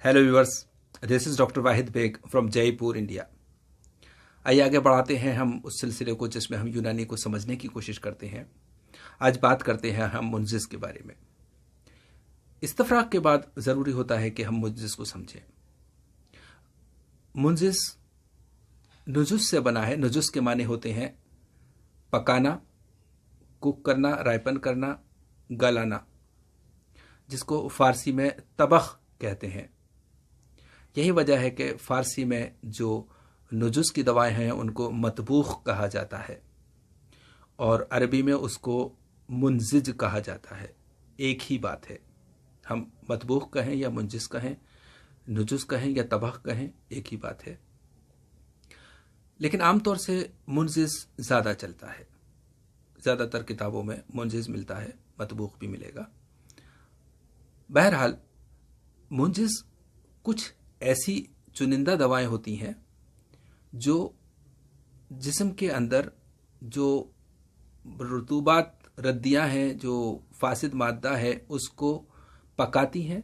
Hello viewers, this is doctor Wahid Baig from Jaipur, India. आइए आगे बढ़ाते हैं हम उस सिलसिले को जिसमें हम यूनानी को समझने की कोशिश करते हैं। आज बात करते हैं हम मुंजिस के बारे में। इस्तफराक के बाद ज़रूरी होता है कि हम मुंजिस को समझें। मुंजिस नुजुस से बना है। नुजुस के माने होते हैं पकाना, कुक करना, रायपन करना, गलाना, जिसको फ़ारसी में तबख कहते हैं। यही वजह है कि फ़ारसी में जो नुजुस की दवाएं हैं उनको मतबूख कहा जाता है और अरबी में उसको मुंजिज कहा जाता है। एक ही बात है, हम मतबूख कहें या मुंजिस कहें, नुजुस कहें या तबख कहें, एक ही बात है। लेकिन आमतौर से मुंजिज ज़्यादा चलता है। ज़्यादातर किताबों में मुंजिज मिलता है, मतबूख भी मिलेगा। बहरहाल मुंजिज कुछ ऐसी चुनिंदा दवाएं होती हैं जो जिस्म के अंदर जो रुतूबात रद्दियाँ हैं, जो फासिद मादा है, उसको पकाती हैं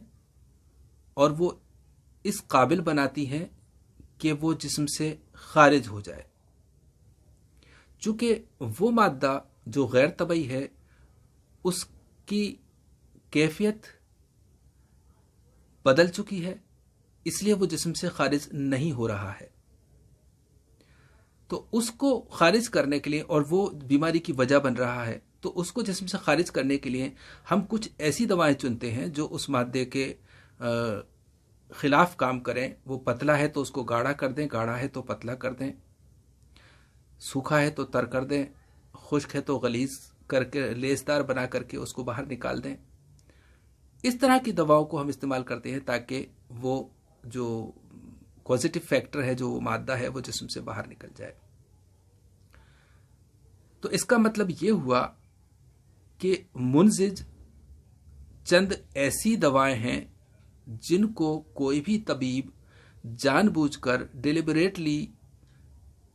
और वो इस काबिल बनाती हैं कि वो जिस्म से खारिज हो जाए। चूँकि वो मादा जो गैर तबई है उसकी कैफियत बदल चुकी है, इसलिए वो जिस्म से खारिज नहीं हो रहा है। तो उसको खारिज करने के लिए, और वो बीमारी की वजह बन रहा है, तो उसको जिस्म से खारिज करने के लिए हम कुछ ऐसी दवाएं चुनते हैं जो उस मादे के खिलाफ काम करें। वो पतला है तो उसको गाढ़ा कर दें, गाढ़ा है तो पतला कर दें, सूखा है तो तर कर दें, खुश्क है तो गलीज करके लेसदार बना करके उसको बाहर निकाल दें। इस तरह की दवाओं को हम इस्तेमाल करते हैं ताकि वो जो पॉजिटिव फैक्टर है, जो मादा है, वो जिस्म से बाहर निकल जाए। तो इसका मतलब ये हुआ कि मुंजिज चंद ऐसी दवाएं हैं जिनको कोई भी तबीब जानबूझकर डिलिबरेटली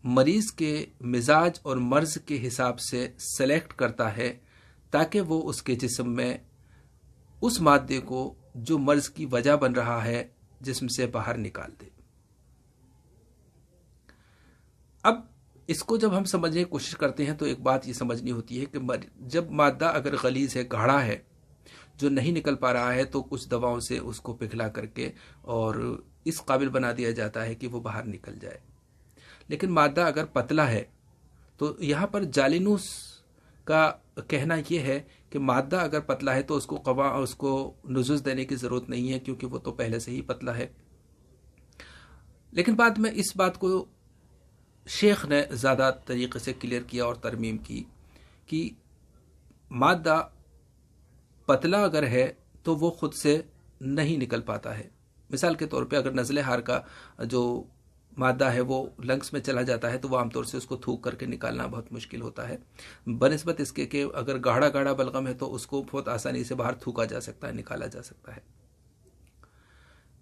मरीज के मिजाज और मर्ज के हिसाब से सेलेक्ट करता है ताकि वो उसके जिस्म में उस मादे को जो मर्ज की वजह बन रहा है जिस्म से बाहर निकाल दे। अब इसको जब हम समझने की कोशिश करते हैं तो एक बात ये समझनी होती है कि जब मादा अगर गलीज है, गाढ़ा है, जो नहीं निकल पा रहा है, तो कुछ दवाओं से उसको पिघला करके और इस काबिल बना दिया जाता है कि वो बाहर निकल जाए। लेकिन मादा अगर पतला है तो यहाँ पर जालिनूस का कहना यह है कि मादा अगर पतला है तो उसको नुजुस देने की ज़रूरत नहीं है, क्योंकि वो तो पहले से ही पतला है। लेकिन बाद में इस बात को शेख ने ज़्यादा तरीक़े से क्लियर किया और तरमीम की कि मादा पतला अगर है तो वो खुद से नहीं निकल पाता है। मिसाल के तौर पे अगर नज़ले हार का जो मादा है वो लंग्स में चला जाता है तो वो आमतौर से उसको थूक करके निकालना बहुत मुश्किल होता है, बनिस्बत इसके कि अगर गाढ़ा गाढ़ा बलगम है तो उसको बहुत आसानी से बाहर थूका जा सकता है, निकाला जा सकता है।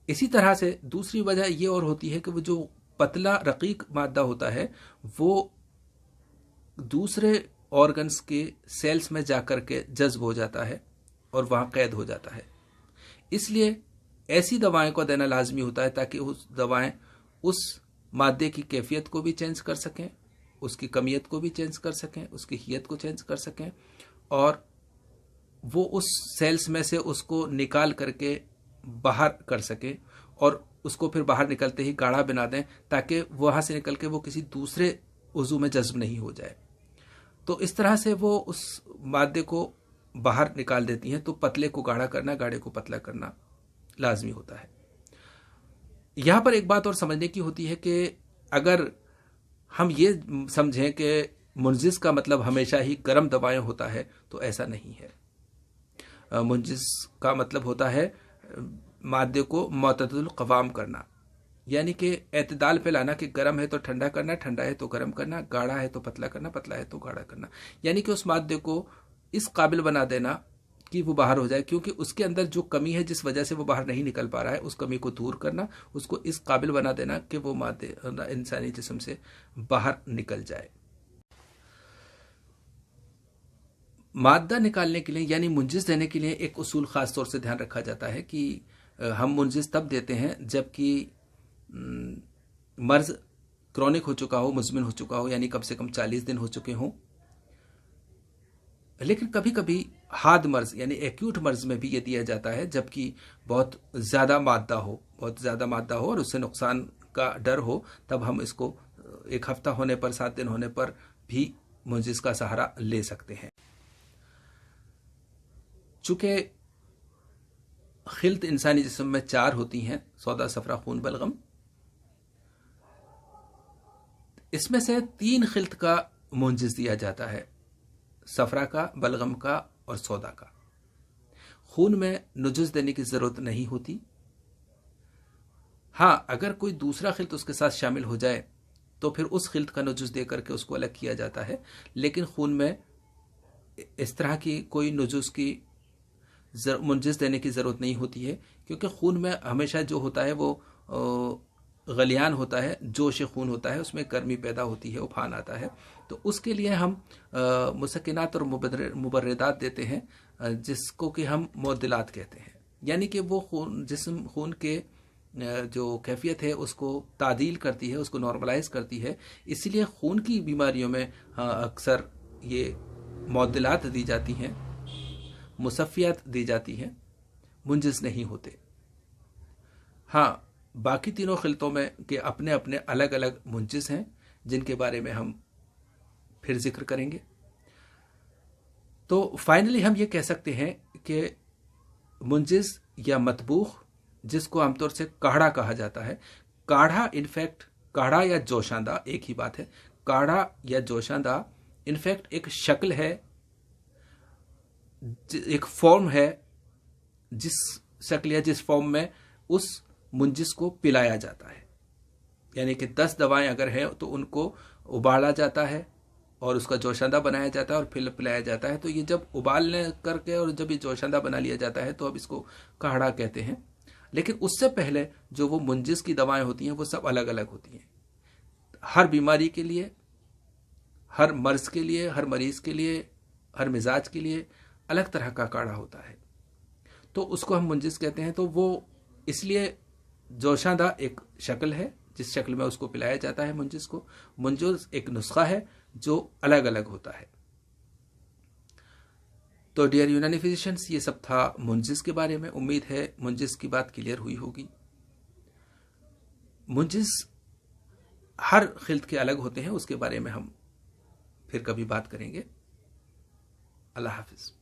इसी तरह से दूसरी वजह ये और होती है कि वो जो पतला रकीक मादा होता है वो दूसरे ऑर्गन्स के सेल्स में जाकर के जज्ब हो जाता है और वहाँ कैद हो जाता है। इसलिए ऐसी दवाएं को देना लाजमी होता है ताकि उस दवाएं उस मादे की कैफियत को भी चेंज कर सकें, उसकी कमियत को भी चेंज कर सकें, उसकी हियत को चेंज कर सकें और वो उस सेल्स में से उसको निकाल करके बाहर कर सकें और उसको फिर बाहर निकलते ही गाढ़ा बना दें ताकि वहाँ से निकल के वो किसी दूसरे उज़ू में जज्ब नहीं हो जाए। तो इस तरह से वो उस मादे को बाहर निकाल देती हैं। तो पतले को गाढ़ा करना, गाढ़े को पतला करना लाजमी होता है। यहाँ पर एक बात और समझने की होती है कि अगर हम ये समझें कि मुंजिस का मतलब हमेशा ही गर्म दवाएं होता है तो ऐसा नहीं है। मुंजिस का मतलब होता है मादे को मुतदल क़वाम करना, यानी कि एतदाल पे लाना कि गर्म है तो ठंडा करना, ठंडा है तो गर्म करना, गाढ़ा है तो पतला करना, पतला है तो गाढ़ा करना, यानी कि उस मादे को इस काबिल बना देना कि वो बाहर हो जाए, क्योंकि उसके अंदर जो कमी है जिस वजह से वो बाहर नहीं निकल पा रहा है उस कमी को दूर करना, उसको इस काबिल बना देना कि वो मादे इंसानी जिस्म से बाहर निकल जाए। मादा निकालने के लिए यानी मुंजिस देने के लिए एक उसूल ख़ास तौर से ध्यान रखा जाता है कि हम मुंजिस तब देते हैं जबकि मर्ज क्रॉनिक हो चुका हो, मुजमिन हो चुका हो, यानी कम से कम 40 दिन हो चुके हों। लेकिन कभी कभी हाद मर्ज यानी एक्यूट मर्ज में भी ये दिया जाता है जबकि बहुत ज़्यादा मादा हो और उससे नुकसान का डर हो, तब हम इसको 1 हफ्ता होने पर, 7 दिन होने पर भी मुंजिस का सहारा ले सकते हैं। चूंकि खिल्त इंसानी जिस्म में 4 होती हैं, सौदा, सफरा, खून, बलगम, इसमें से 3 खिल्त का मुंजिस दिया जाता है, सफरा का, बलगम का और सौदा का। खून में नुजुस देने की जरूरत नहीं होती। हाँ, अगर कोई दूसरा खिल्त उसके साथ शामिल हो जाए तो फिर उस खिल्त का नुजुस दे करके उसको अलग किया जाता है, लेकिन खून में इस तरह की कोई नुजुस की मुंजिस देने की ज़रूरत नहीं होती है, क्योंकि खून में हमेशा जो होता है वो गलियान होता है, जोश खून होता है, उसमें गर्मी पैदा होती है, उफान आता है। तो उसके लिए हम मुसक्किनात और मुबर्रिदात देते हैं, जिसको कि हम मुअद्दिलात कहते हैं। यानी कि वो खून के जो कैफियत है उसको तादील करती है, उसको नॉर्मलाइज करती है। इसलिए खून की बीमारियों में अक्सर ये मुअद्दिलात दी जाती हैं, मुसफ़ियात दी जाती हैं, मुंजिस नहीं होते। हाँ, बाकी तीनों खिलतों में के अपने अपने अलग अलग मुंजिस हैं, जिनके बारे में हम फिर जिक्र करेंगे। तो फाइनली हम ये कह सकते हैं कि मुंजिस या मतबूख, जिसको आमतौर से काढ़ा कहा जाता है, काढ़ा इनफैक्ट, काढ़ा या जोशांदा एक ही बात है। काढ़ा या जोशांदा इनफैक्ट एक शक्ल है, एक फॉर्म है, जिस शक्ल या जिस फॉर्म में उस मुंजिस को पिलाया जाता है। यानी कि 10 दवाएं अगर हैं तो उनको उबाला जाता है और उसका जोशांदा बनाया जाता है और फिर पिलाया जाता है। तो ये जब उबालने करके और जब ये जोशांदा बना लिया जाता है तो अब इसको काढ़ा कहते हैं। लेकिन उससे पहले जो वो मुंजिस की दवाएं होती हैं वो सब अलग अलग होती हैं। हर बीमारी के लिए, हर मर्ज के लिए, हर मरीज के लिए, हर मिजाज के लिए अलग तरह का काढ़ा होता है, तो उसको हम मुंजिस कहते हैं। तो वो इसलिए जोशांदा एक शक्ल है जिस शक्ल में उसको पिलाया जाता है मुंजिस को। मुंजिस एक नुस्खा है जो अलग अलग होता है। तो डियर यूनानी फिजिशियंस, ये सब था मुंजिस के बारे में। उम्मीद है मुंजिस की बात क्लियर हुई होगी। मुंजिस हर खिल्त के अलग होते हैं, उसके बारे में हम फिर कभी बात करेंगे। अल्लाह हाफिज।